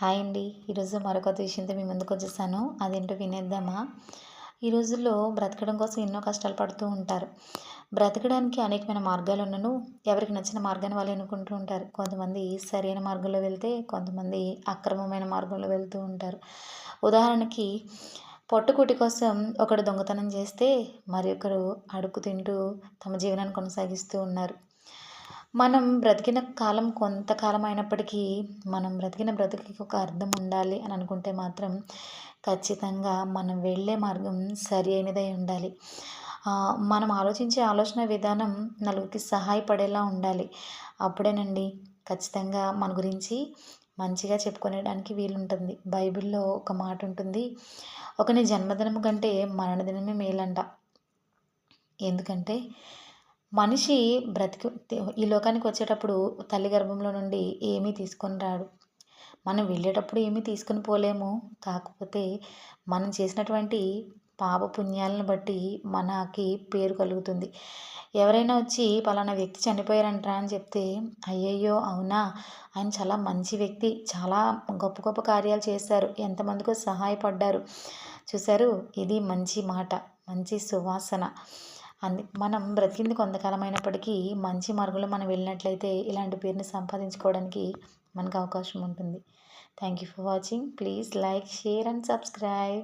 Hi అండి. ఈరోజు మరొక విషయంతో మీ ముందుకొచ్చేసాను. అదేంటో వినేద్దామా? ఈ రోజుల్లో బ్రతకడం కోసం ఎన్నో కష్టాలు పడుతూ ఉంటారు. బ్రతకడానికి అనేకమైన మార్గాలున్నను ఎవరికి నచ్చిన మార్గాన్ని వాళ్ళు ఎన్నుకుంటూ ఉంటారు. కొంతమంది సరైన మార్గంలో వెళ్తే, కొంతమంది అక్రమమైన మార్గంలో వెళ్తూ ఉంటారు. ఉదాహరణకి పొట్టకూటి కోసం ఒకడు దొంగతనం చేస్తే, మరి ఒకరు అడుక్కు తింటూ తమ జీవనాన్ని కొనసాగిస్తూ ఉన్నారు. మనం బ్రతికిన కాలం కొంతకాలం అయినప్పటికీ, మనం బ్రతికిన బ్రతుకుకి ఒక అర్థం ఉండాలి అని అనుకుంటే మాత్రం, ఖచ్చితంగా మనం వెళ్ళే మార్గం సరి అయినదై ఉండాలి. మనం ఆలోచించే ఆలోచన విధానం నలుగురికి సహాయపడేలా ఉండాలి. అప్పుడేనండి ఖచ్చితంగా మన గురించి మంచిగా చెప్పుకునేడానికి వీలుంటుంది. బైబిల్‌లో ఒక మాట ఉంటుంది. ఒకని జన్మదినం కంటే మరణదినమే మేలంట. ఎందుకంటే మనిషి బ్రతికి ఈ లోకానికి వచ్చేటప్పుడు తల్లి గర్భంలో నుండి ఏమీ తీసుకొని రాడు. మనం వెళ్ళేటప్పుడు ఏమీ తీసుకొని పోలేము. కాకపోతే మనం చేసినటువంటి పాపపుణ్యాలను బట్టి మనకి పేరు కలుగుతుంది. ఎవరైనా వచ్చి పలానా వ్యక్తి చనిపోయారంట్రా అని చెప్తే, అయ్యయ్యో! అవునా? ఆయన చాలా మంచి వ్యక్తి. చాలా గొప్ప గొప్ప కార్యాలు చేశారు. ఎంతమందికో సహాయపడ్డారు. చూసారు, ఇది మంచి మాట. మంచి సువాసన. మనం బ్రతికింది కొంతకాలమైనప్పటికీ మంచి మార్గంలో మనం వెళ్ళినట్లయితే ఇలాంటి పేరుని సంపాదించుకోవడానికి మనకు అవకాశం ఉంటుంది. Thank you for watching. Please like, share and subscribe.